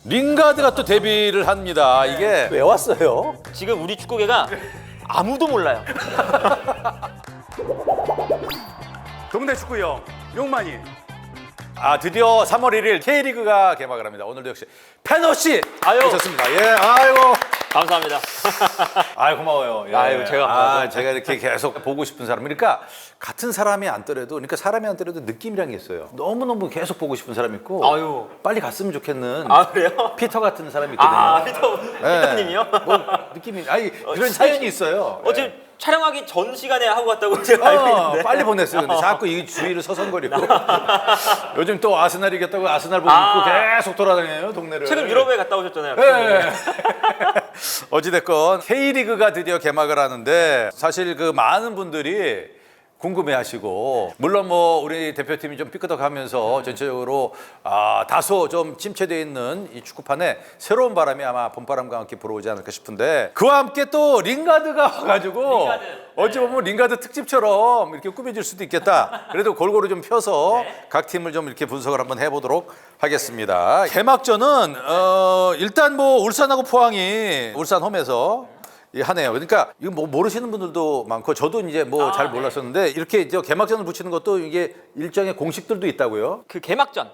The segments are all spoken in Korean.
링가드가 또 데뷔를 합니다. 이게 왜 왔어요? 지금 우리 축구계가 아무도 몰라요. 동네 축구형 용만이. 드디어 3월 1일 K리그가 개막을 합니다. 오늘도 역시 패너 씨 아유. 오셨습니다. 예, 아이고. 감사합니다. 아유 고마워요. 예. 아유, 제가 고마워요. 제가 이렇게 계속 보고 싶은 사람. 그러니까 같은 사람이 앉더라도, 그러니까 사람이 앉더라도 느낌이란 게 있어요. 너무 계속 보고 싶은 사람 있고, 아유. 빨리 갔으면 좋겠는 그래요? 피터 같은 사람이 있거든요. 피터님이요? 뭐 느낌이 그런 사연이 있어요. 지금 촬영하기 전 시간에 하고 갔다고 제가 알고 있는데. 빨리 보냈어요. 근데 자꾸 이 주위를 서성거리고 요즘 또 아스날 이겼다고 아스날 보고 있고 계속 돌아다녀요 동네를. 최근 유럽에 갔다 오셨잖아요. 네. 어찌됐건 K리그가 드디어 개막을 하는데 사실 그 많은 분들이 궁금해하시고, 물론 뭐 우리 대표팀이 좀 삐끗하면서 전체적으로 다소 좀 침체되어 있는 이 축구판에 새로운 바람이 아마 봄바람과 함께 불어오지 않을까 싶은데, 그와 함께 또 링가드가 와가지고 어찌 보면 링가드 특집처럼 이렇게 꾸며질 수도 있겠다. 그래도 골고루 좀 펴서 각 팀을 좀 이렇게 분석을 한번 해보도록 하겠습니다. 개막전은 일단 뭐 울산하고 포항이 울산 홈에서 하네요. 그러니까 이거 뭐 모르시는 분들도 많고 저도 이제 뭐 잘 몰랐었는데 이렇게 이제 개막전을 붙이는 것도 이게 일정의 공식들도 있다고요. 그 개막전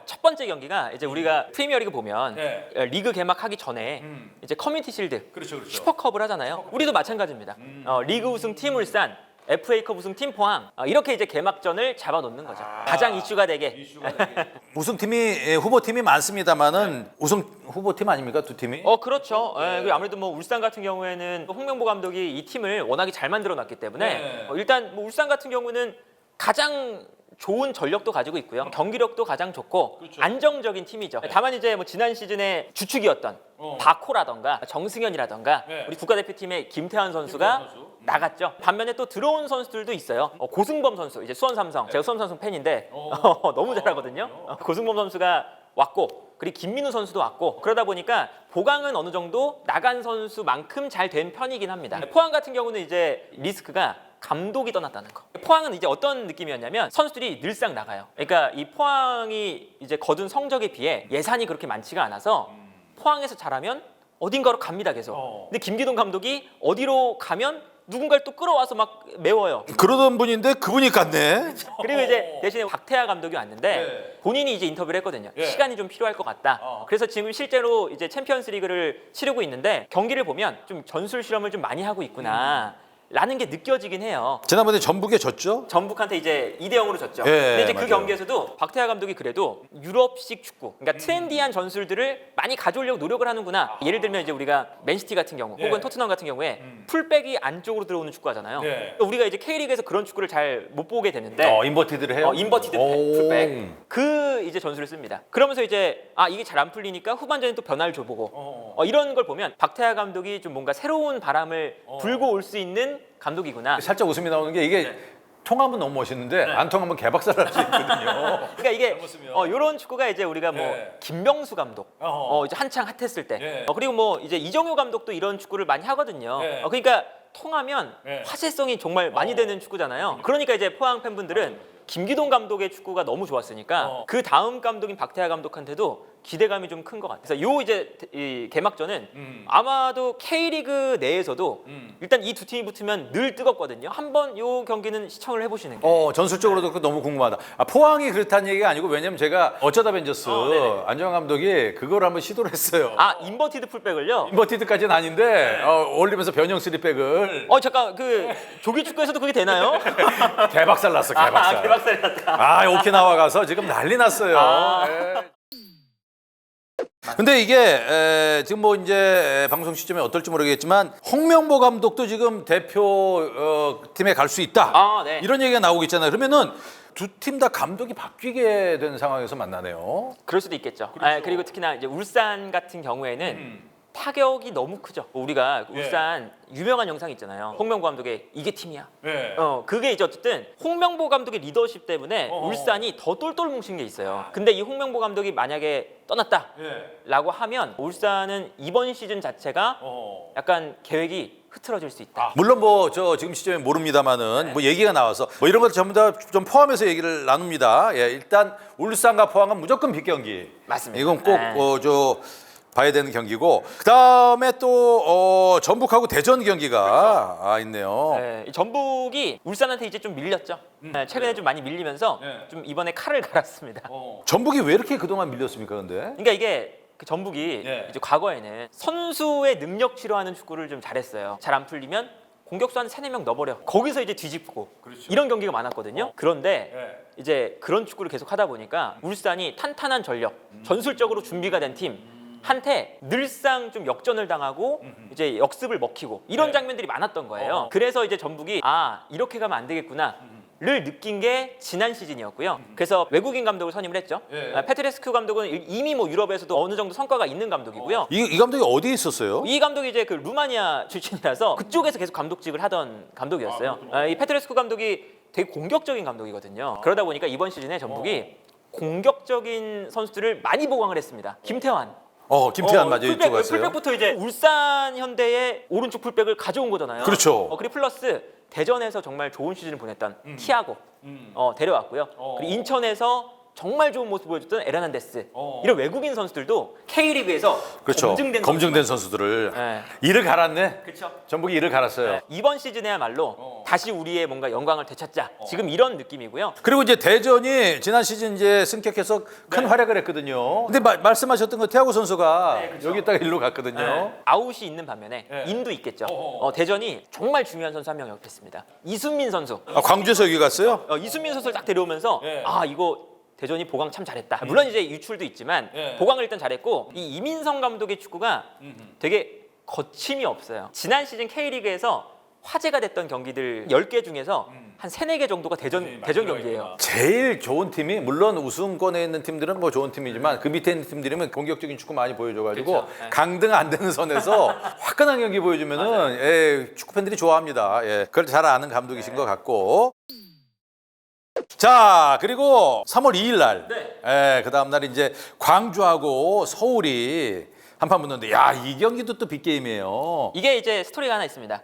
첫 번째 경기가 이제 우리가 프리미어리그 보면 리그 개막하기 전에 이제 커뮤니티 실드, 그렇죠. 슈퍼컵을 하잖아요. 우리도 마찬가지입니다. 리그 우승 팀 울산, FA컵 우승 팀 포항, 이렇게 이제 개막전을 잡아놓는 거죠. 가장 이슈가 되게. 우승팀이 후보팀이 많습니다만은 우승 후보팀 아닙니까 두 팀이? 그렇죠. 그리고 아무래도 뭐 울산 같은 경우에는 홍명보 감독이 이 팀을 워낙에 잘 만들어놨기 때문에 일단 뭐 울산 같은 경우는 가장 좋은 전력도 가지고 있고요. 경기력도 가장 좋고 안정적인 팀이죠. 다만 이제 뭐 지난 시즌에 주축이었던 바코라던가 정승현이라던가 우리 국가대표팀의 김태환 선수가 나갔죠. 반면에 또 들어온 선수들도 있어요. 고승범 선수, 이제 수원 삼성. 제가 수원 삼성 팬인데 너무 잘하거든요. 고승범 선수가 왔고, 그리고 김민우 선수도 왔고, 그러다 보니까 보강은 어느 정도 나간 선수만큼 잘 된 편이긴 합니다. 포항 같은 경우는 이제 리스크가 감독이 떠났다는 거. 포항은 이제 어떤 느낌이었냐면 선수들이 늘상 나가요. 그러니까 이 포항이 이제 거둔 성적에 비해 예산이 그렇게 많지가 않아서 포항에서 잘하면 어딘가로 갑니다 계속. 근데 김기동 감독이 어디로 가면 누군가를 또 끌어와서 막 메워요. 그러던 분인데 그분이 갔네. 그리고 이제 대신에 박태하 감독이 왔는데 본인이 이제 인터뷰를 했거든요. 시간이 좀 필요할 것 같다. 그래서 지금 실제로 이제 챔피언스 리그를 치르고 있는데 경기를 보면 좀 전술 실험을 좀 많이 하고 있구나. 라는 게 느껴지긴 해요. 지난번에 전북에 졌죠? 전북한테 이제 2대0으로 졌죠. 예, 근데 이제 맞아요. 그 경기에서도 박태하 감독이 그래도 유럽식 축구, 그러니까 트렌디한 전술들을 많이 가져오려고 노력을 하는구나. 예를 들면 이제 우리가 맨시티 같은 경우, 혹은 토트넘 같은 경우에 풀백이 안쪽으로 들어오는 축구하잖아요. 우리가 이제 K리그에서 그런 축구를 잘 못 보게 되는데 인버티드를 해요? 인버티드 풀백 그 이제 전술을 씁니다. 그러면서 이제 이게 잘 안 풀리니까 후반전에 또 변화를 줘보고 이런 걸 보면 박태하 감독이 좀 뭔가 새로운 바람을 불고 올 수 있는 감독이구나. 살짝 웃음이 나오는 게 이게 통하면 너무 멋있는데 안 통하면 개박살 날 수 있거든요. 그러니까 이게 이런 축구가 이제 우리가 뭐 김명수 감독 이제 한창 핫했을 때 그리고 뭐 이제 이정효 감독도 이런 축구를 많이 하거든요. 그러니까 통하면 화제성이 정말 많이 되는 축구잖아요. 그러니까 이제 포항 팬분들은 김기동 감독의 축구가 너무 좋았으니까 그 다음 감독인 박태하 감독한테도 기대감이 좀 큰 것 같아요. 그래서 요 이제 이 개막전은 아마도 K리그 내에서도 일단 이 두 팀이 붙으면 늘 뜨겁거든요. 한번 요 경기는 시청을 해보시는 게. 전술적으로도 너무 궁금하다. 포항이 그렇다는 얘기가 아니고, 왜냐면 제가 어쩌다 벤져스 안정환 감독이 그걸 한번 시도를 했어요. 인버티드 풀백을요? 인버티드까지는 아닌데 올리면서 변형 3백을 잠깐 그 조기 축구에서도 그게 되나요? 개박살 났어. 개박살. 개박살이 났다. 오키나와 가서 지금 난리 났어요. 예. 근데 이게 지금 뭐 이제 방송 시점에 어떨지 모르겠지만 홍명보 감독도 지금 대표 팀에 갈 수 있다. 네. 이런 얘기가 나오고 있잖아요. 그러면은 두 팀 다 감독이 바뀌게 된 상황에서 만나네요. 그럴 수도 있겠죠. 그리고 특히나 이제 울산 같은 경우에는 타격이 너무 크죠. 우리가 울산 유명한 영상 있잖아요. 홍명보 감독의 이게 팀이야. 그게 이제 어쨌든 홍명보 감독의 리더십 때문에 울산이 더 똘똘 뭉친 게 있어요. 근데 이 홍명보 감독이 만약에 떠났다라고 하면 울산은 이번 시즌 자체가 약간 계획이 흐트러질 수 있다. 물론 뭐 저 지금 시점에 모릅니다만은 뭐 얘기가 나와서 뭐 이런 것들 전부 다 좀 포함해서 얘기를 나눕니다. 예, 일단 울산과 포항은 무조건 빅경기. 맞습니다. 이건 꼭 저 봐야 되는 경기고 그 다음에 또 전북하고 대전 경기가 있네요. 네, 이 전북이 울산한테 이제 좀 밀렸죠. 최근에 좀 많이 밀리면서 좀 이번에 칼을 갈았습니다. 전북이 왜 이렇게 그동안 밀렸습니까, 근데? 그러니까 이게 그 전북이 이제 과거에는 선수의 능력치로 하는 축구를 좀 잘했어요. 잘 안 풀리면 공격수 한 3-4명 넣어버려. 거기서 이제 뒤집고 이런 경기가 많았거든요. 그런데 이제 그런 축구를 계속 하다 보니까 울산이 탄탄한 전력, 전술적으로 준비가 된 팀 한테 늘상 좀 역전을 당하고 이제 역습을 먹히고 이런 장면들이 많았던 거예요. 그래서 이제 전북이 이렇게 가면 안 되겠구나 를 느낀 게 지난 시즌이었고요. 그래서 외국인 감독을 선임을 했죠. 페트레스큐 감독은 이미 뭐 유럽에서도 어느 정도 성과가 있는 감독이고요. 이 감독이 어디에 있었어요? 이 감독이 이제 그 루마니아 출신이라서 그쪽에서 계속 감독직을 하던 감독이었어요. 이 페트레스큐 감독이 되게 공격적인 감독이거든요. 그러다 보니까 이번 시즌에 전북이 공격적인 선수들을 많이 보강을 했습니다. 김태환. 김태환 맞아요. 이쪽 갔어요. 풀백부터 이제 울산 현대의 오른쪽 풀백을 가져온 거잖아요. 그렇죠. 그리고 플러스 대전에서 정말 좋은 시즌을 보냈던 티아고 데려왔고요. 그리고 인천에서 정말 좋은 모습 보여줬던 에르난데스 이런 외국인 선수들도 K리그에서 그렇죠. 검증된 선수들을 이를 갈았네. 그렇죠. 전북이 이를 갈았어요. 이번 시즌에야말로 다시 우리의 뭔가 영광을 되찾자. 지금 이런 느낌이고요. 그리고 이제 대전이 지난 시즌 이제 승격해서 큰 활약을 했거든요. 근데 말씀하셨던 거 태하고 선수가 여기다가 일로 갔거든요. 아웃이 있는 반면에 인도 있겠죠. 대전이 정말 중요한 선수 한 명 영입했습니다. 이순민 선수. 광주에서 여기 갔어요? 이순민 선수를 딱 데려오면서 이거 대전이 보강 참 잘했다. 물론 이제 유출도 있지만 보강을 일단 잘했고 이 이민성 감독의 축구가 되게 거침이 없어요. 지난 시즌 K리그에서 화제가 됐던 경기들 10개 중에서 한 3-4개 정도가 대전 경기예요. 제일 좋은 팀이 물론 우승권에 있는 팀들은 뭐 좋은 팀이지만 그 밑에 있는 팀들이면 공격적인 축구 많이 보여줘가지고 그렇죠. 강등 안 되는 선에서 화끈한 경기 보여주면은 축구 팬들이 좋아합니다. 그걸 잘 아는 감독이신 것 같고. 자, 그리고 3월 2일 날, 그 다음 날 이제 광주하고 서울이 한판 붙는데, 야, 이 경기도 또 빅게임이에요. 이게 이제 스토리가 하나 있습니다.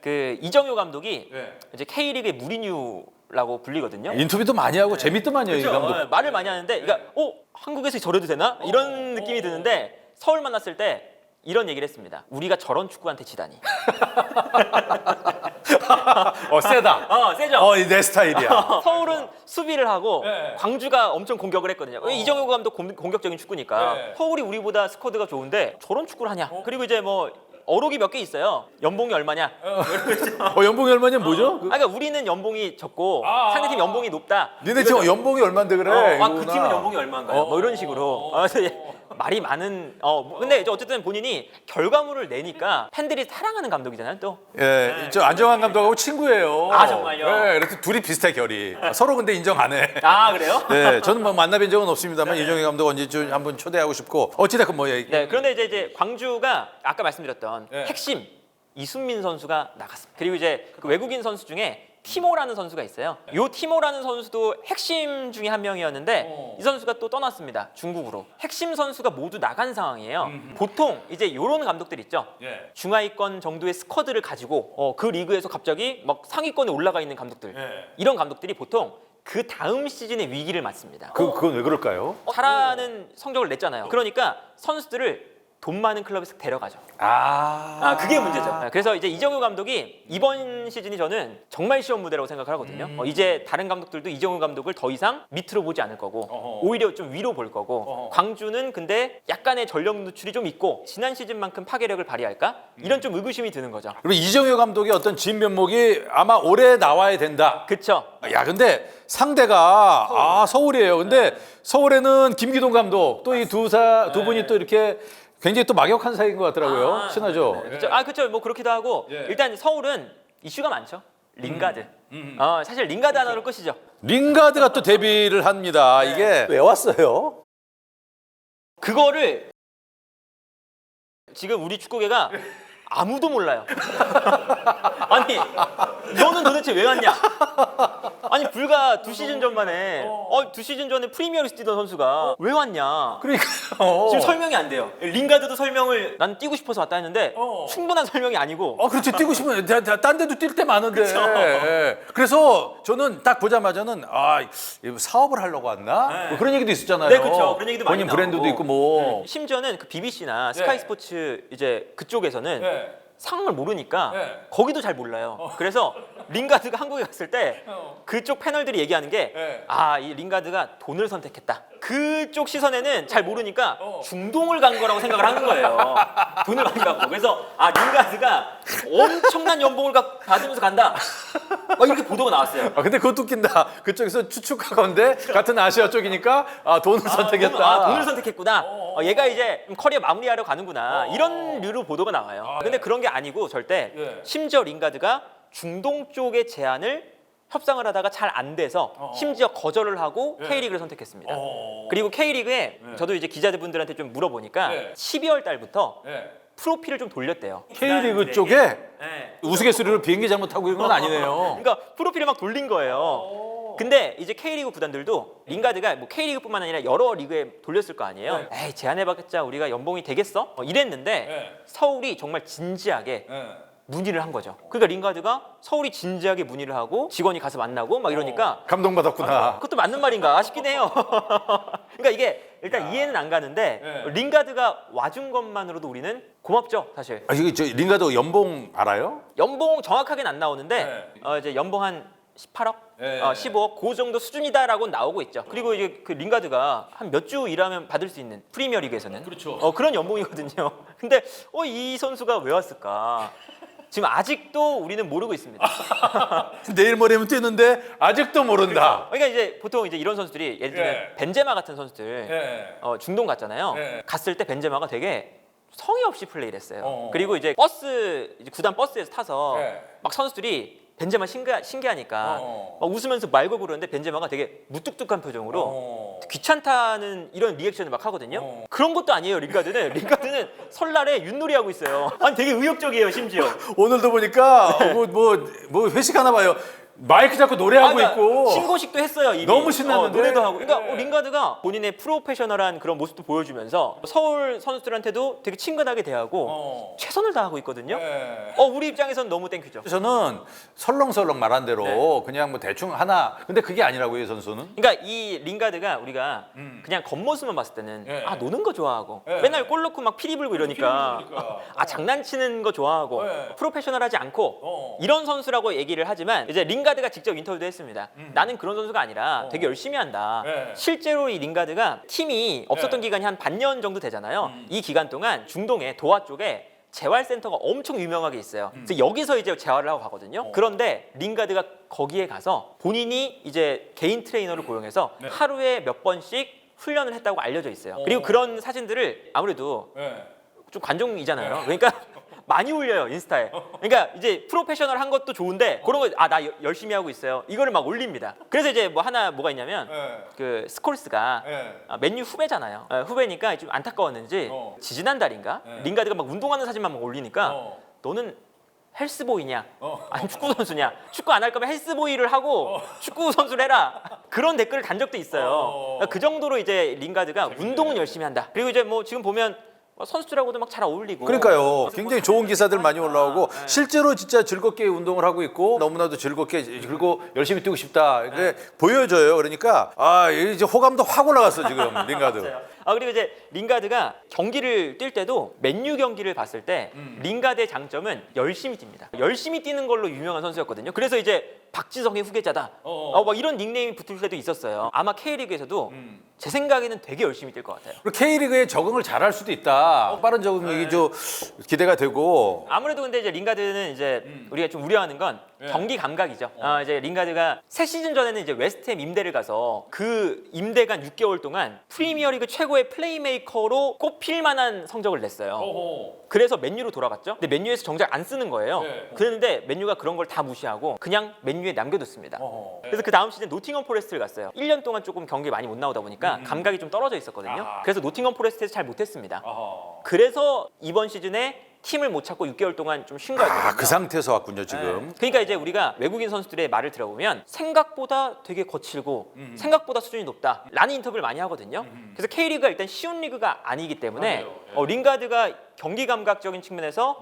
그 이정효 감독이 이제 K리그의 무리뉴라고 불리거든요. 인터뷰도 많이 하고 재밌더만요, 이 감독. 말을 많이 하는데, 그러니까 한국에서 저래도 되나? 이런 느낌이 드는데 서울 만났을 때 이런 얘기를 했습니다. 우리가 저런 축구한테 지다니. 세다. 세죠. 내 스타일이야. 서울은 수비를 하고 광주가 엄청 공격을 했거든요. 이정효 감독 공격적인 축구니까 서울이 우리보다 스쿼드가 좋은데 저런 축구를 하냐. 그리고 이제 뭐 어록이 몇 개 있어요. 연봉이 얼마냐. 연봉이 얼마냐면 뭐죠? 그러니까 우리는 연봉이 적고 상대팀 연봉이 높다. 니네 지금 연봉이 얼만데 그래? 그 팀은 연봉이 얼마인가요? 뭐 이런 식으로. 그래서 말이 많은. 근데 이제 어쨌든 본인이 결과물을 내니까 팬들이 사랑하는 감독이잖아요, 또. 저 안정환 감독하고 친구예요. 정말요? 그래서 둘이 비슷해 결이. 서로 근데 인정 안 해. 그래요? 네, 저는 뭐 만나뵌 적은 없습니다만 이정희 감독 언제쯤 한번 초대하고 싶고 어찌됐건 뭐 네, 그런데 이제 광주가 아까 말씀드렸던 핵심 이순민 선수가 나갔습니다. 그리고 이제 그 외국인 선수 중에 티모라는 선수가 있어요. 이 티모라는 선수도 핵심 중에 한 명이었는데 이 선수가 또 떠났습니다. 중국으로. 핵심 선수가 모두 나간 상황이에요. 보통 이제 이런 감독들 있죠. 중하위권 정도의 스쿼드를 가지고 그 리그에서 갑자기 막 상위권에 올라가 있는 감독들. 이런 감독들이 보통 그 다음 시즌의 위기를 맞습니다. 그건 왜 그럴까요? 잘하는 성적을 냈잖아요. 그러니까 선수들을 돈 많은 클럽에서 데려가죠. 그게 문제죠. 그래서 이제 이정효 감독이 이번 시즌이 저는 정말 시험 무대라고 생각을 하거든요. 이제 다른 감독들도 이정효 감독을 더 이상 밑으로 보지 않을 거고 오히려 좀 위로 볼 거고 광주는 근데 약간의 전력 누출이 좀 있고 지난 시즌만큼 파괴력을 발휘할까? 이런 좀 의구심이 드는 거죠. 그리고 이정효 감독의 어떤 진면목이 아마 올해 나와야 된다. 그렇죠. 야, 근데 상대가 서울이에요. 근데 서울에는 김기동 감독 또 이 두 분이 또 이렇게 굉장히 또 막역한 사이인 것 같더라고요. 친하죠? 그렇죠. 뭐 그렇기도 하고 일단 서울은 이슈가 많죠. 링가드. 사실 링가드 하나로 끝이죠. 링가드가 또 데뷔를 합니다. 이게 왜 왔어요? 그거를 지금 우리 축구계가 아무도 몰라요. 아니, 너는 도대체 왜 왔냐? 아니, 불과 2시즌 전만에 2시즌 전에 프리미어리그 뛰던 선수가 왜 왔냐? 그러니까요. 지금 설명이 안 돼요. 링가드도 설명을 난 뛰고 싶어서 왔다 했는데 충분한 설명이 아니고 그렇지. 뛰고 싶으면 딴 데도 뛸 때 많은데. 예. 그래서 저는 딱 보자마자는 이거 사업을 하려고 왔나? 뭐 그런 얘기도 있었잖아요. 네, 그렇죠. 그런 얘기도 많이 본인 브랜드도 나오고. 있고 뭐. 심지어는 그 BBC나 스카이 스포츠 이제 그쪽에서는 상황을 모르니까 거기도 잘 몰라요. 그래서 링가드가 한국에 갔을 때 그쪽 패널들이 얘기하는 게 이 링가드가 돈을 선택했다. 그쪽 시선에는 잘 모르니까 중동을 간 거라고 생각을 하는 거예요. 돈을 많이 받고. 그래서 링가드가 엄청난 연봉을 받으면서 간다. 이렇게 보도가 나왔어요. 근데 그것도 웃긴다. 그쪽에서 추측하건데 같은 아시아 쪽이니까 돈을 선택했다. 돈을 선택했구나. 얘가 이제 커리어 마무리하러 가는구나. 이런 류로 보도가 나와요. 근데 그런 게 아니고 절대 심지어 링가드가 중동 쪽의 제안을 협상을 하다가 잘 안 돼서 심지어 거절을 하고 K리그를 선택했습니다. 그리고 K리그에 저도 이제 기자분들한테 좀 물어보니까 12월 달부터 프로필을 좀 돌렸대요. K리그 쪽에 우스갯소리로 비행기 잘못하고 이런 건 아니네요. 그러니까 프로필을 막 돌린 거예요. 근데 이제 K리그 구단들도 링가드가 뭐 K리그뿐만 아니라 여러 리그에 돌렸을 거 아니에요. 에이, 제안해봤자 우리가 연봉이 되겠어? 이랬는데 서울이 정말 진지하게 문의를 한 거죠. 그러니까 링가드가 서울이 진지하게 문의를 하고 직원이 가서 만나고 막 이러니까 감동받았구나. 그것도 맞는 말인가 싶긴 해요. 그러니까 이게 일단 이해는 안 가는데 링가드가 와준 것만으로도 우리는 고맙죠, 사실. 이거 저 링가드 연봉 알아요? 연봉 정확하게는 안 나오는데 이제 연봉 한 18억, 15억 그 정도 수준이다라고 나오고 있죠. 그리고 이제 그 링가드가 한 몇 주 일하면 받을 수 있는 프리미어리그에서는 그렇죠. 그런 연봉이거든요. 근데 이 선수가 왜 왔을까? 지금 아직도 우리는 모르고 있습니다. 내일 모레면 뛰는데 아직도 모른다. 그러니까 이제 보통 이제 이런 선수들이 예를 들면 벤제마 같은 선수들 중동 갔잖아요. 갔을 때 벤제마가 되게 성의 없이 플레이를 했어요. 그리고 이제 이제 구단 버스에서 타서 막 선수들이 벤제마 신기하니까 막 웃으면서 말 걸고 그러는데 벤제마가 되게 무뚝뚝한 표정으로 귀찮다는 이런 리액션을 막 하거든요. 그런 것도 아니에요. 링가드는 설날에 윷놀이 하고 있어요. 아니 되게 의욕적이에요. 심지어. 오늘도 보니까 뭐 회식하나 봐요. 마이크 잡고 노래하고 있고. 신고식도 했어요. 이미. 너무 신났는데? 노래도 하고. 그러니까 링가드가 본인의 프로페셔널한 그런 모습도 보여주면서 서울 선수들한테도 되게 친근하게 대하고 최선을 다하고 있거든요. 우리 입장에서는 너무 땡큐죠. 저는 설렁설렁 말한 대로 그냥 뭐 대충 하나. 근데 그게 아니라고요, 이 선수는. 그러니까 이 링가드가 우리가 그냥 겉모습만 봤을 때는 노는 거 좋아하고 맨날 골 넣고 막 피리 불고 이러니까 장난치는 거 좋아하고 프로페셔널하지 않고 이런 선수라고 얘기를 하지만 이제 링가드가 직접 인터뷰도 했습니다. 나는 그런 선수가 아니라 되게 열심히 한다. 실제로 이 링가드가 팀이 없었던 기간이 한 반년 정도 되잖아요. 이 기간 동안 중동의 도하 쪽에 재활센터가 엄청 유명하게 있어요. 그래서 여기서 이제 재활을 하고 가거든요. 그런데 링가드가 거기에 가서 본인이 이제 개인 트레이너를 고용해서 하루에 몇 번씩 훈련을 했다고 알려져 있어요. 그리고 그런 사진들을 아무래도 좀 관종이잖아요. 그러니까 많이 올려요, 인스타에. 그러니까 이제 프로페셔널 한 것도 좋은데 그런 거 나 열심히 하고 있어요. 이거를 막 올립니다. 그래서 이제 뭐가 있냐면 그 스콜스가 맨유 후배잖아요. 후배니까 좀 안타까웠는지 지지난달인가 링가드가 막 운동하는 사진만 막 올리니까 너는 헬스보이냐? 아니 축구 선수냐? 축구 안 할 거면 헬스보이를 하고 축구 선수를 해라. 그런 댓글을 단 적도 있어요. 그 정도로 이제 링가드가 운동은 열심히 한다. 그리고 이제 뭐 지금 보면 선수들하고도 막 잘 어울리고. 그러니까요. 굉장히 좋은 기사들 많이 올라오고 실제로 진짜 즐겁게 운동을 하고 있고 너무나도 즐겁게 그리고 열심히 뛰고 싶다. 이게 보여져요. 그러니까 이제 호감도 확 올라갔어 지금 링가드. 그리고 이제 링가드가 경기를 뛸 때도 맨유 경기를 봤을 때 링가드의 장점은 열심히 뜁니다. 열심히 뛰는 걸로 유명한 선수였거든요. 그래서 이제 박지성의 후계자다. 막 이런 닉네임이 붙을 때도 있었어요. 아마 K리그에서도 제 생각에는 되게 열심히 뛸 것 같아요. 그리고 K리그에 적응을 잘할 수도 있다. 빠른 적응이 좀 기대가 되고. 아무래도 근데 이제 링가드는 이제 우리가 좀 우려하는 건 경기 감각이죠. 이제 링가드가 새 시즌 전에는 이제 웨스트햄 임대를 가서 그 임대간 6개월 동안 프리미어리그 최고의 플레이메이커로 꼽힐 만한 성적을 냈어요. 그래서 맨유로 돌아갔죠. 근데 맨유에서 정작 안 쓰는 거예요. 그런데 맨유가 그런 걸 다 무시하고 그냥 맨유에 남겨뒀습니다. 그래서 그 다음 시즌 노팅엄 포레스트를 갔어요. 1년 동안 조금 경기 많이 못 나오다 보니까 자체가 감각이 좀 떨어져 있었거든요. 아하. 그래서 노팅엄 포레스트에서 잘 못했습니다. 어허. 그래서 이번 시즌에 팀을 못 찾고 6개월 동안 좀 쉰 거였거든요. 아, 그 상태에서 왔군요, 지금. 그러니까 이제 우리가 외국인 선수들의 말을 들어보면 생각보다 되게 거칠고 생각보다 수준이 높다 라는 인터뷰를 많이 하거든요. 그래서 K리그가 일단 쉬운 리그가 아니기 때문에 링가드가 경기 감각적인 측면에서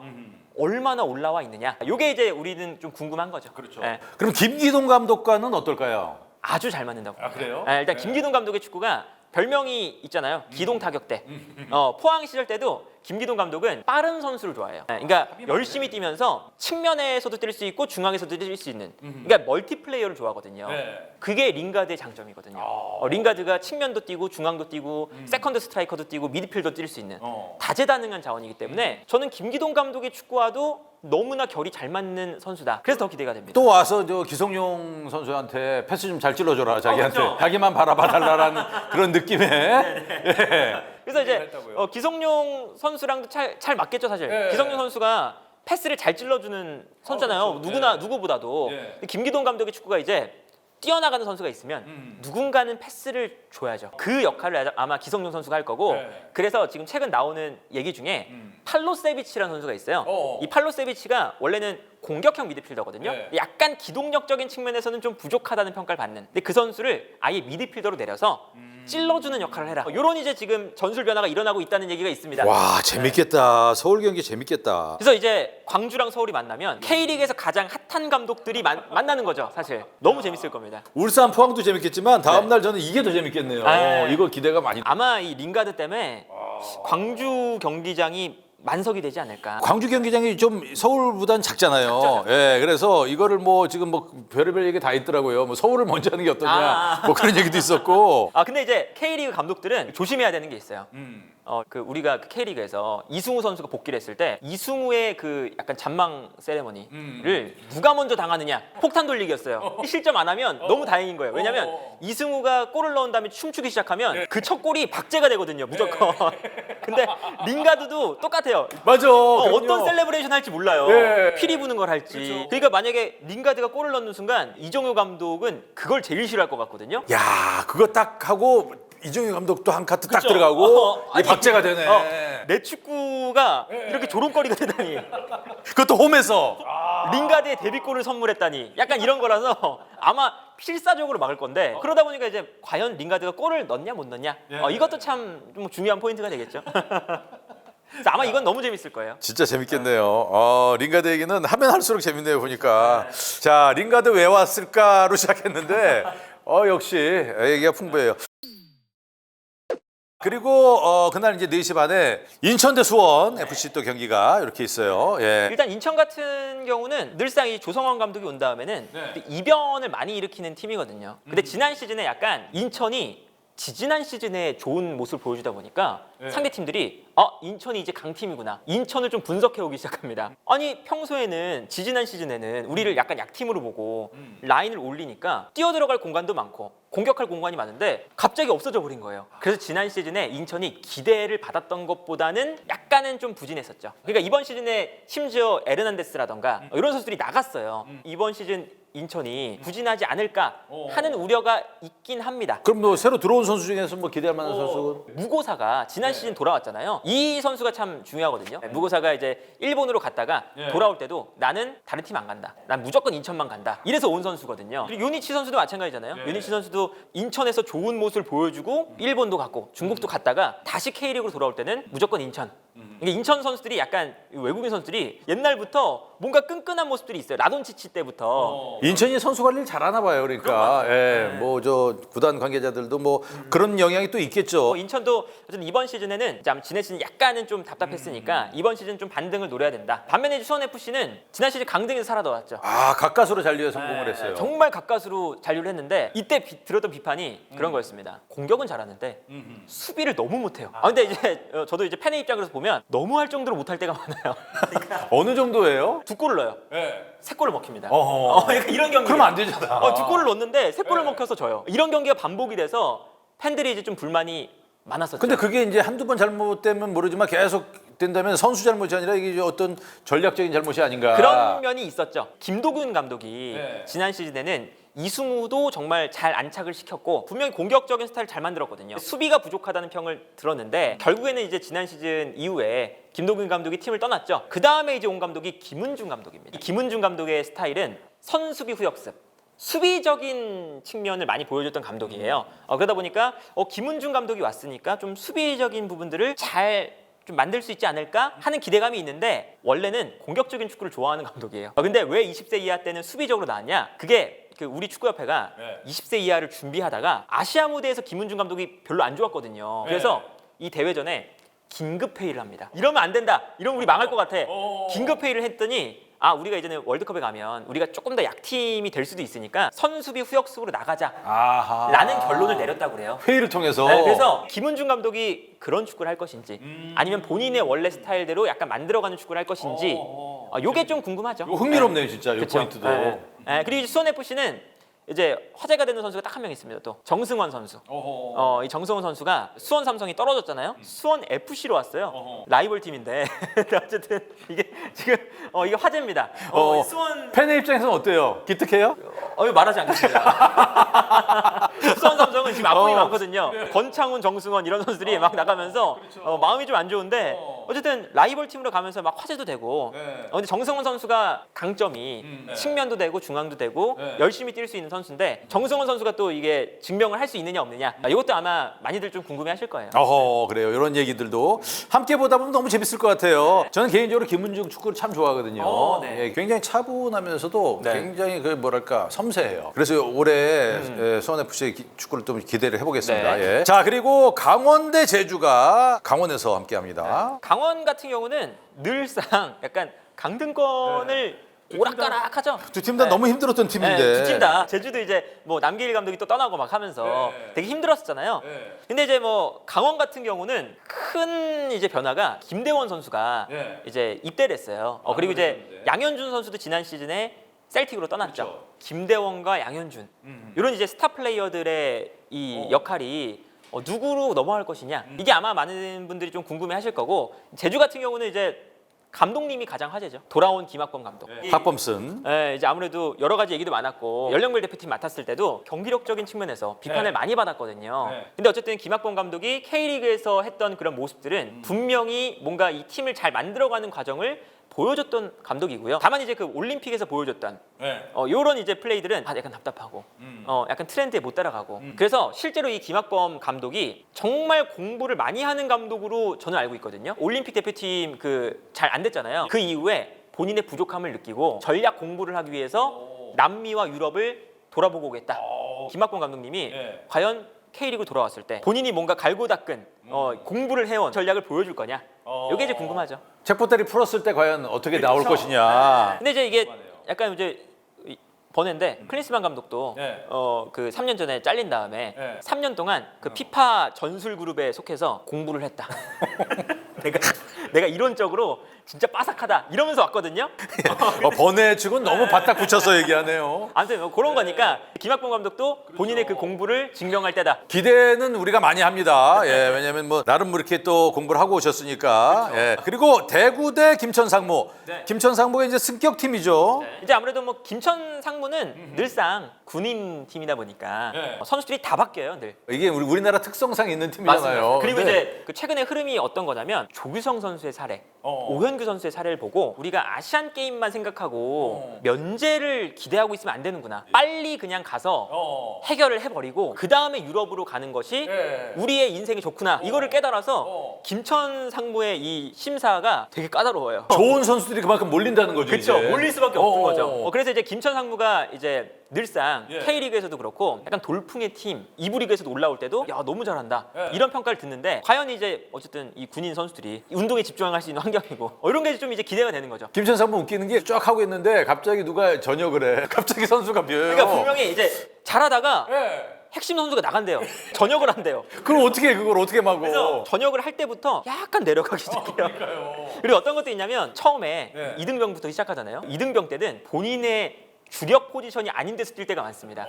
얼마나 올라와 있느냐, 이게 이제 우리는 좀 궁금한 거죠. 그렇죠. 예, 그럼 김기동 감독과는 어떨까요? 아주 잘 맞는다고. 아, 그래요? 예, 일단 김기동 감독의 축구가 별명이 있잖아요. 기동 타격대. 포항 시절 때도 김기동 감독은 빠른 선수를 좋아해요. 예, 그러니까 열심히 뛰면서 측면에서도 뛸 수 있고 중앙에서도 뛸 수 있는. 그러니까 멀티플레이어를 좋아하거든요. 네. 그게 링가드의 장점이거든요. 링가드가 측면도 뛰고 중앙도 뛰고 세컨드 스트라이커도 뛰고 미드필더 뛸 수 있는 다재다능한 자원이기 때문에 저는 김기동 감독의 축구와도 너무나 결이 잘 맞는 선수다. 그래서 더 기대가 됩니다. 또 와서 저 기성용 선수한테 패스 좀 잘 찔러줘라, 자기한테. 그렇죠. 자기만 바라봐달라라는 그런 느낌의. 예. 그래서 이제 했다고요? 기성용 선수랑도 잘 맞겠죠, 사실. 네. 기성용 선수가 패스를 잘 찔러주는 선수잖아요. 그렇죠. 누구나 네. 누구보다도. 네. 근데 김기동 감독의 축구가 이제 뛰어나가는 선수가 있으면 누군가는 패스를 줘야죠. 그 역할을 아마 기성용 선수가 할 거고. 네. 그래서 지금 최근 나오는 얘기 중에 팔로세비치라는 선수가 있어요. 이 팔로세비치가 원래는 공격형 미드필더거든요. 네. 약간 기동력적인 측면에서는 좀 부족하다는 평가를 받는. 근데 그 선수를 아예 미드필더로 내려서 찔러주는 역할을 해라. 이런 이제 지금 전술 변화가 일어나고 있다는 얘기가 있습니다. 와, 재밌겠다. 서울 경기 재밌겠다. 그래서 이제 광주랑 서울이 만나면 K리그에서 가장 핫한 감독들이 만나는 거죠. 사실 너무 재밌을 겁니다. 울산 포항도 재밌겠지만 다음날 저는 이게 더 재밌겠네요. 네. 이거 기대가 많이. 아마 이 링가드 때문에 광주 경기장이 만석이 되지 않을까. 광주 경기장이 좀 서울보단 작잖아요. 예, 그래서 이거를 뭐 지금 뭐 별의별 얘기 다 있더라고요. 뭐 서울을 먼저 하는 게 어떠냐, 아. 뭐 그런 얘기도 있었고. 근데 이제 K리그 감독들은 조심해야 되는 게 있어요. 그 우리가 그 K리그에서 이승우 선수가 복귀를 했을 때 이승우의 그 약간 잔망 세레머니를 누가 먼저 당하느냐, 폭탄 돌리기였어요. 실점 안 하면 너무 다행인 거예요. 왜냐면 이승우가 골을 넣은 다음에 춤추기 시작하면 그 첫 골이 박제가 되거든요, 무조건. 근데 링가드도 똑같아요. 맞아. 어떤 셀레브레이션 할지 몰라요. 예. 피리 부는 걸 할지. 그러니까 만약에 링가드가 골을 넣는 순간 이정효 감독은 그걸 제일 싫어할 것 같거든요. 야, 그거 딱 하고 이종효 감독도 한 카트 딱 그쵸? 들어가고 아니, 이 박제가 되네. 내 축구가 이렇게 조롱거리가 되다니. 그것도 홈에서. 링가드의 데뷔골을 선물했다니. 약간 이런 거라서 아마 필사적으로 막을 건데 그러다 보니까 이제 과연 링가드가 골을 넣냐 못 넣냐. 이것도 참 좀 중요한 포인트가 되겠죠. 그래서 아마 이건 너무 재밌을 거예요. 진짜 재밌겠네요. 링가드 얘기는 하면 할수록 재밌네요, 보니까. 자, 링가드 왜 왔을까로 시작했는데 역시 얘기가 풍부해요. 그리고 그날 이제 4시 반에 인천 대 수원 FC 또 경기가 이렇게 있어요. 예. 일단 인천 같은 경우는 늘상 이 조성원 감독이 온 다음에는 또 이변을 많이 일으키는 팀이거든요. 근데 지난 시즌에 약간 인천이 지지난 시즌에 좋은 모습을 보여주다 보니까 상대 팀들이 인천이 이제 강팀이구나. 인천을 좀 분석해 오기 시작합니다. 아니 평소에는 지지난 시즌에는 우리를 약간 약팀으로 보고 라인을 올리니까 뛰어들어갈 공간도 많고 공격할 공간이 많은데 갑자기 없어져 버린 거예요. 그래서 지난 시즌에 인천이 기대를 받았던 것보다는 약간은 좀 부진했었죠. 그러니까 이번 시즌에 심지어 에르난데스라던가 이런 선수들이 나갔어요. 이번 시즌 인천이 부진하지 않을까 하는 우려가 있긴 합니다. 그럼 뭐 새로 들어온 선수 중에서 뭐 기대할 만한 선수? 무고사가 지난 시즌 돌아왔잖아요. 이 선수가 참 중요하거든요. 무고사가 이제 일본으로 갔다가 돌아올 때도 나는 다른 팀 안 간다. 난 무조건 인천만 간다. 이래서 온 선수거든요. 그리고 요니치 선수도 마찬가지잖아요. 요니치 선수도 인천에서 좋은 모습을 보여주고 일본도 갔고 중국도 갔다가 다시 K리그로 돌아올 때는 무조건 인천. 그러니까 인천 선수들이 약간 외국인 선수들이 옛날부터 뭔가 끈끈한 모습들이 있어요. 라돈치치 때부터. 인천이 선수 관리를 잘하나 봐요. 그러니까 뭐 저 구단 관계자들도 뭐 그런 영향이 또 있겠죠. 인천도 어쨌든 이번 시즌에는 지난 시즌 약간은 좀 답답했으니까 이번 시즌 좀 반등을 노려야 된다. 반면에 수원 FC는 지난 시즌 강등에서 살아나왔죠. 가까스로 잔류에 성공을 했어요. 정말 가까스로 잔류를 했는데 이때 들었던 비판이 그런 거였습니다. 공격은 잘하는데 수비를 너무 못해요. 근데 이제 저도 이제 팬의 입장에서 보면 너무 할 정도로 못할 때가 많아요. 어느 정도예요? 2골을 넣어요. 네. 3골을 먹힙니다. 어허. 그러니까 이런 경기. 그러면 안 되잖아. 2골을 넣었는데 3골을 먹혀서 져요. 이런 경기가 반복이 돼서 팬들이 이제 좀 불만이 많았었죠. 근데 그게 이제 한두 번 잘못되면 모르지만 계속 된다면 선수 잘못이 아니라 이게 어떤 전략적인 잘못이 아닌가. 그런 면이 있었죠. 김도균 감독이 네. 지난 시즌에는 이승우도 정말 잘 안착을 시켰고 분명히 공격적인 스타일을 잘 만들었거든요. 수비가 부족하다는 평을 들었는데 결국에는 이제 지난 시즌 이후에 김동균 감독이 팀을 떠났죠. 그 다음에 이제 온 감독이 김은중 감독입니다. 이 김은중 감독의 스타일은 선수비 후역습, 수비적인 측면을 많이 보여줬던 감독이에요. 그러다 보니까 김은중 감독이 왔으니까 좀 수비적인 부분들을 잘 좀 만들 수 있지 않을까 하는 기대감이 있는데 원래는 공격적인 축구를 좋아하는 감독이에요. 근데 왜 20세 이하 때는 수비적으로 나왔냐? 그게 그 우리 축구협회가 20세 이하를 준비하다가 아시아 무대에서 김은중 감독이 별로 안 좋았거든요. 그래서 이 대회 전에 긴급 회의를 합니다. 이러면 안 된다. 이러면 우리 망할 것 같아. 긴급 회의를 했더니 우리가 이제는 월드컵에 가면 우리가 조금 더 약팀이 될 수도 있으니까 선수비 후역습으로 나가자라는 결론을 내렸다고 그래요. 회의를 통해서. 네, 그래서 김은중 감독이 그런 축구를 할 것인지 아니면 본인의 원래 스타일대로 약간 만들어가는 축구를 할 것인지 요게 좀 궁금하죠. 이거 흥미롭네요, 진짜. 이 그쵸? 포인트도. 네, 그리고 수원 FC는 이제 화제가 되는 선수가 딱 한 명 있습니다. 또 정승원 선수. 이 정승원 선수가 수원 삼성이 떨어졌잖아요. 수원 FC로 왔어요. 라이벌 팀인데 어쨌든 이게 지금 이게 화제입니다. 수원 팬의 입장에서는 어때요? 기특해요? 이거 말하지 않겠습니다. 수원 삼성은 지금 아픔이 많거든요. 권창훈, 정승원 이런 선수들이 막 나가면서 마음이 좀 안 좋은데 어쨌든 라이벌 팀으로 가면서 막 화제도 되고. 근데 정승원 선수가 강점이 측면도 되고 중앙도 되고 열심히 뛸 수 있는 선수인데 정승원 선수가 또 이게 증명을 할 수 있느냐 없느냐 이것도 아마 많이들 좀 궁금해하실 거예요. 그래요. 이런 얘기들도 함께 보다 보면 너무 재밌을 것 같아요. 저는 개인적으로 김은중 축구를 참 좋아하거든요. 네. 예, 굉장히 차분하면서도 네. 굉장히 그 뭐랄까 섬세해요. 그래서 올해 수원 FC의 축구를 좀 기대를 해보겠습니다. 네. 예. 자, 그리고 강원 대 제주가 강원에서 함께합니다. 강원 같은 경우는 늘상 약간 강등권을 오락가락하죠. 두 팀 다 너무 힘들었던 팀인데. 두 팀 다. 제주도 이제 뭐 남길 감독이 또 떠나고 막 하면서 되게 힘들었었잖아요. 근데 이제 뭐 강원 같은 경우는 큰 이제 변화가 김대원 선수가 이제 입대를 했어요. 그리고 이제 양현준 선수도 지난 시즌에 셀틱으로 떠났죠. 그렇죠. 김대원과 양현준 이런 이제 스타 플레이어들의 이 역할이 누구로 넘어갈 것이냐 이게 아마 많은 분들이 좀 궁금해하실 거고 제주 같은 경우는 이제 감독님이 가장 화제죠. 돌아온 김학범 감독. 박범슨. 이제 아무래도 여러 가지 얘기도 많았고 연령별 대표팀 맡았을 때도 경기력적인 측면에서 비판을 많이 받았거든요. 근데 어쨌든 김학범 감독이 K리그에서 했던 그런 모습들은 분명히 뭔가 이 팀을 잘 만들어가는 과정을 보여줬던 감독이고요. 다만 이제 그 올림픽에서 보여줬던 요런 이제 플레이들은 약간 답답하고 약간 트렌드에 못 따라가고 그래서 실제로 이 김학범 감독이 정말 공부를 많이 하는 감독으로 저는 알고 있거든요. 올림픽 대표팀 그 잘 안 됐잖아요. 그 이후에 본인의 부족함을 느끼고 전략 공부를 하기 위해서 남미와 유럽을 돌아보고 오겠다. 김학범 감독님이 과연 K리그 돌아왔을 때 본인이 뭔가 갈고 닦은 공부를 해온 전략을 보여줄 거냐 이게 이제 궁금하죠. 책보따리 풀었을 때 과연 어떻게 나올 것이냐. 근데 이제 이게 약간 이제 번외인데 클린스만 감독도 그 3년 전에 잘린 다음에 3년 동안 그 피파 전술 그룹에 속해서 공부를 했다. 내가 이론적으로 진짜 빠삭하다 이러면서 왔거든요. 번외 측은 너무 바닥 붙여서 얘기하네요. 아무튼 뭐 그런 거니까 김학범 감독도 본인의 그 공부를 증명할 때다. 기대는 우리가 많이 합니다. 왜냐하면 뭐 나름 뭐 이렇게 또 공부를 하고 오셨으니까. 그리고 대구 대 김천 상무. 김천 상무가 이제 승격 팀이죠. 이제 아무래도 뭐 김천 상무는 늘상 군인 팀이다 보니까 선수들이 다 바뀌어요, 늘. 이게 우리나라 특성상 있는 팀이잖아요. 그리고 근데 이제 그 최근에 흐름이 어떤 거냐면 조규성 선수의 사례, 오현규 선수의 사례를 보고 우리가 아시안 게임만 생각하고 면제를 기대하고 있으면 안 되는구나. 빨리 그냥 가서 해결을 해버리고 그 다음에 유럽으로 가는 것이 우리의 인생이 좋구나. 이거를 깨달아서 김천 상무의 이 심사가 되게 까다로워요. 좋은 선수들이 그만큼 몰린다는 거죠. 그렇죠. 이제. 몰릴 수밖에 없는 거죠. 그래서 이제 김천 상무가 이제 늘상 K리그에서도 그렇고 약간 돌풍의 팀 2부 리그에서도 올라올 때도 야 너무 잘한다 이런 평가를 듣는데 과연 이제 어쨌든 이 군인 선수들이 운동에 집중할 수 있는 환경이고 이런 게 좀 이제 기대가 되는 거죠. 김천 상무 웃기는 게 쫙 하고 있는데 갑자기 누가 전역을 해. 갑자기 선수가 비어요. 그러니까 분명히 이제 잘하다가 핵심 선수가 나간대요. 전역을 한대요. 그럼 어떻게 그걸 어떻게 막어? 그래서 전역을 할 때부터 약간 내려가기 시작해요. 그리고 어떤 것도 있냐면 처음에 이등병부터 시작하잖아요. 이등병 때는 본인의 주력 포지션이 아닌 데서 뛸 때가 많습니다.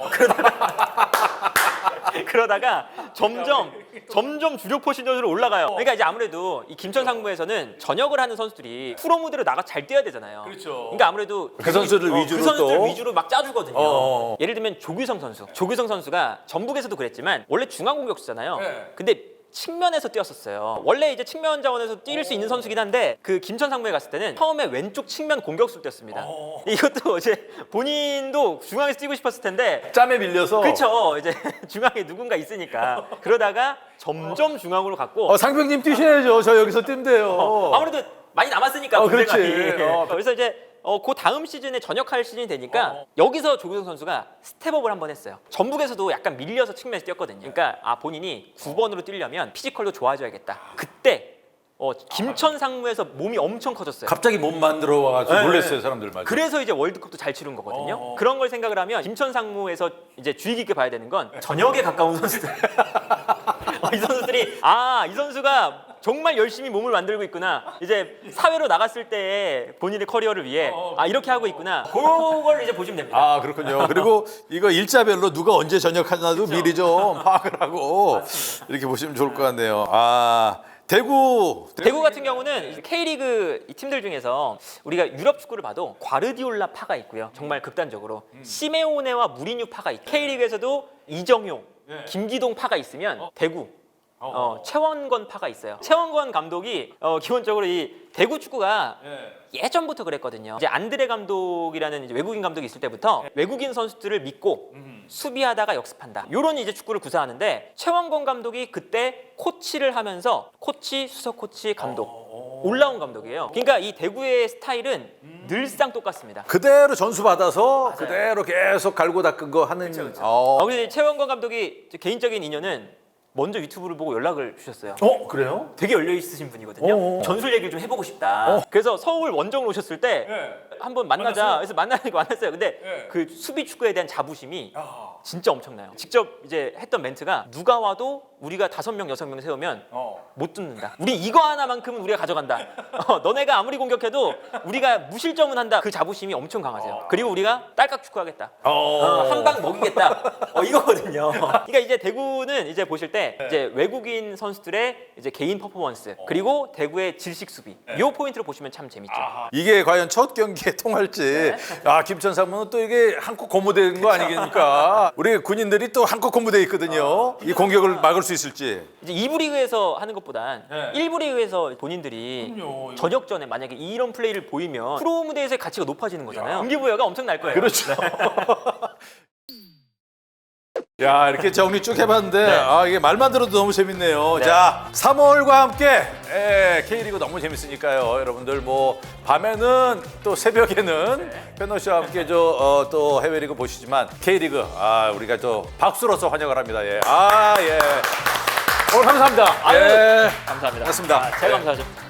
그러다가 점점 주력 포지션으로 올라가요. 그러니까 이제 아무래도 이 김천 상무에서는 전역을 하는 선수들이 프로 무대로 나가 잘 뛰어야 되잖아요. 그렇죠. 그러니까 아무래도 그 선수들 위주로 그 선수들 또. 위주로 막 짜주거든요. 어. 예를 들면 조규성 선수. 조규성 선수가 전북에서도 그랬지만 원래 중앙 공격수잖아요. 네. 근데 측면에서 뛰었었어요. 원래 이제 측면 자원에서 뛸 수 있는 선수긴 한데 그 김천 상무에 갔을 때는 처음에 왼쪽 측면 공격수로 뛰었습니다. 이것도 이제 본인도 중앙에서 뛰고 싶었을 텐데 짬에 밀려서. 그렇죠. 이제 중앙에 누군가 있으니까 그러다가 점점 중앙으로 갔고 상병님 뛰셔야죠. 저 여기서 뛰면 돼요. 아무래도 많이 남았으니까 그렇지. 군대가. 그래서 이제 그 다음 시즌에 전역할 시즌이 되니까 여기서 조규성 선수가 스텝업을 한번 했어요. 전북에서도 약간 밀려서 측면에서 뛰었거든요. 그러니까 본인이 9번으로 뛰려면 피지컬도 좋아져야겠다. 그때 김천 상무에서 몸이 엄청 커졌어요. 갑자기 몸 만들어 와가지고 네. 놀랐어요, 사람들 맞아. 그래서 이제 월드컵도 잘 치른 거거든요. 그런 걸 생각을 하면 김천 상무에서 이제 주의 깊게 봐야 되는 건 전역에 가까운 선수들. 이 선수들이 이 선수가 정말 열심히 몸을 만들고 있구나. 이제 사회로 나갔을 때 본인의 커리어를 위해 이렇게 하고 있구나. 그걸 이제 보시면 됩니다. 그렇군요. 그리고 이거 일자별로 누가 언제 전역하나도 미리 좀 파악을 하고 이렇게 보시면 좋을 것 같네요. 대구 같은 경우는 이제 K리그 이 팀들 중에서 우리가 유럽 축구를 봐도 과르디올라 파가 있고요. 정말 극단적으로 시메오네와 무리뉴 파가 있고 K리그에서도 이정용, 김기동 파가 있으면 대구 최원건 파가 있어요. 최원건 감독이 기본적으로 이 대구 축구가 예전부터 그랬거든요. 이제 안드레 감독이라는 이제 외국인 감독이 있을 때부터 외국인 선수들을 믿고 수비하다가 역습한다. 이런 이제 축구를 구사하는데 최원건 감독이 그때 코치를 하면서 코치, 수석 코치, 감독 올라온 감독이에요. 그러니까 이 대구의 스타일은 늘상 똑같습니다. 그대로 전수 받아서 그대로 계속 갈고 닦은 거 하는. 그래서 최원건 감독이 개인적인 인연은 먼저 유튜브를 보고 연락을 주셨어요. 그래요? 되게 열려 있으신 분이거든요. 전술 얘기를 좀 해보고 싶다. 그래서 서울 원정으로 오셨을 때 한번 만나자. 그래서 만났어요. 근데 그 수비 축구에 대한 자부심이 진짜 엄청나요. 직접 이제 했던 멘트가 누가 와도 우리가 5명, 6명 세우면 못 뚫는다. 우리 이거 하나만큼은 우리가 가져간다. 너네가 아무리 공격해도 우리가 무실점은 한다. 그 자부심이 엄청 강하세요. 그리고 우리가 딸깍 축구하겠다. 한 방 먹이겠다. 이거거든요. 그러니까 이제 대구는 이제 보실 때 이제 외국인 선수들의 이제 개인 퍼포먼스 그리고 대구의 질식 수비 이 포인트로 보시면 참 재밌죠. 이게 과연 첫 경기에 통할지. 김천 상무는 또 이게 한껏 고무된 거 아니겠습니까? 우리 군인들이 또 한껏 고무돼 있거든요. 이 공격을 막을 수 있을지. 이제 2부 리그에서 하는 것보단 1부 리그에서 본인들이 전역전에 만약에 이런 플레이를 보이면 프로 무대에서의 가치가 높아지는 거잖아요. 동기부여가 엄청 날 거예요. 그렇죠. 야, 이렇게 정리 쭉 해봤는데 이게 말만 들어도 너무 재밌네요. 자, 3월과 함께 K리그 너무 재밌으니까요. 여러분들 뭐 밤에는 또 새벽에는 페너 씨와 함께 또 해외리그 보시지만 K리그 우리가 또 박수로서 환영을 합니다. 예. 오늘 감사합니다. 감사합니다. 고맙습니다. 제가 감사하죠.